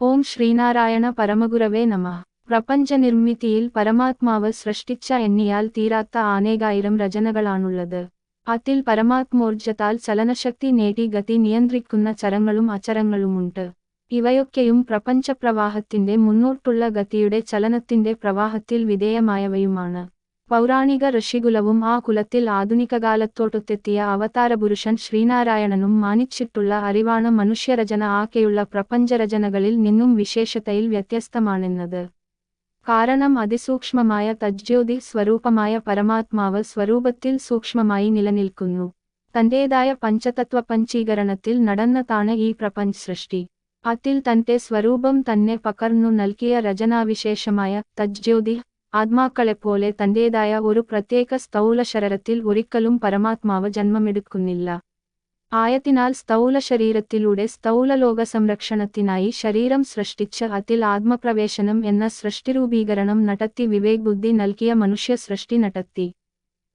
ഓം ശ്രീനാരായണ പരമഗുരവേ നമഃ. പ്രപഞ്ചനിർമ്മിതിയിൽ പരമാത്മാവ് സൃഷ്ടിച്ച എണ്ണിയാൽ തീരാത്ത അനേകായിരം രചനകളാണുള്ളത്. അതിൽ പരമാത്മോർജത്താൽ ചലനശക്തി നേടി ഗതി നിയന്ത്രിക്കുന്ന ചരങ്ങളും അചരങ്ങളുമുണ്ട്. ഇവയൊക്കെയും പ്രപഞ്ചപ്രവാഹത്തിന്റെ മുന്നോട്ടുള്ള ഗതിയുടെ ചലനത്തിന്റെ പ്രവാഹത്തിൽ വിധേയമായവയുമാണ്. പൗരാണിക ഋഷികുലവും ആ കുലത്തിൽ ആധുനികകാലത്തോട്ടത്തെത്തിയ അവതാരപുരുഷൻ ശ്രീനാരായണനും മാനിച്ചിട്ടുള്ള അറിവാണ് മനുഷ്യരചന ആകെയുള്ള പ്രപഞ്ചരചനകളിൽ നിന്നും വിശേഷതയിൽ വ്യത്യസ്തമാണെന്നത്. കാരണം അതിസൂക്ഷ്മമായ തജ്ജ്യോതി സ്വരൂപമായ പരമാത്മാവ് സ്വരൂപത്തിൽ സൂക്ഷ്മമായി നിലനിൽക്കുന്നു. തന്റേതായ പഞ്ചതത്വ പഞ്ചീകരണത്തിൽ നടന്നതാണ് ഈ പ്രപഞ്ച സൃഷ്ടി. അതിൽ തന്റെ സ്വരൂപം തന്നെ പകർന്നു നൽകിയ രചനാവിശേഷമായ തജ്ജ്യോതി ആത്മാക്കളെപ്പോലെ തന്റേതായ ഒരു പ്രത്യേക സ്ഥൗലശരീരത്തിൽ ഒരിക്കലും പരമാത്മാവ് ജന്മമെടുക്കുന്നില്ല. ആയതിനാൽ സ്ഥൗലശരീരത്തിലൂടെ സ്ഥൗലലോക സംരക്ഷണത്തിനായി ശരീരം സൃഷ്ടിച്ച് അതിൽ ആത്മപ്രവേശനം എന്ന സൃഷ്ടിരൂപീകരണം നടത്തി വിവേകബുദ്ധി നൽകിയ മനുഷ്യ സൃഷ്ടി നടത്തി.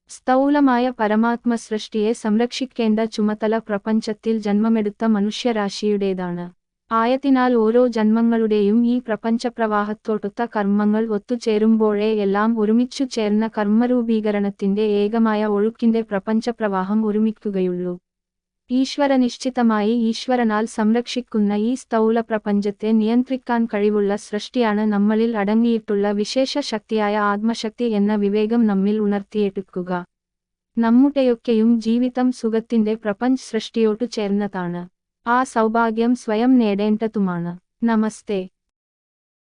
സ്ഥൗലമായ പരമാത്മ സൃഷ്ടിയെ സംരക്ഷിക്കേണ്ട ചുമതല പ്രപഞ്ചത്തിൽ ജന്മമെടുത്ത മനുഷ്യരാശിയുടേതാണ്. ആയതിനാൽ ഓരോ ജന്മങ്ങളുടെയും ഈ പ്രപഞ്ചപ്രവാഹത്തോടൊത്ത കർമ്മങ്ങൾ ഒത്തുചേരുമ്പോഴേ എല്ലാം ഒരുമിച്ചു ചേർന്ന കർമ്മരൂപീകരണത്തിന്റെ ഏകമായ ഒഴുക്കിന്റെ പ്രപഞ്ചപ്രവാഹം ഒരുമിക്കുകയുള്ളൂ. ഈശ്വരനിശ്ചിതമായി ഈശ്വരനാൽ സംരക്ഷിക്കുന്ന ഈ സ്ഥൗല പ്രപഞ്ചത്തെ നിയന്ത്രിക്കാൻ കഴിവുള്ള സൃഷ്ടിയാണ് നമ്മളിൽ അടങ്ങിയിട്ടുള്ള വിശേഷ ശക്തിയായ ആത്മശക്തി എന്ന വിവേകം നമ്മിൽ ഉണർത്തിയെടുക്കുക. നമ്മുടെയൊക്കെയും ജീവിതം സുഖത്തിന്റെ പ്രപഞ്ച സൃഷ്ടിയോട്ടു ചേർന്നതാണ്. ആ സൗഭാഗ്യം സ്വയം നേടേണ്ടതുമാണ്. നമസ്തേ.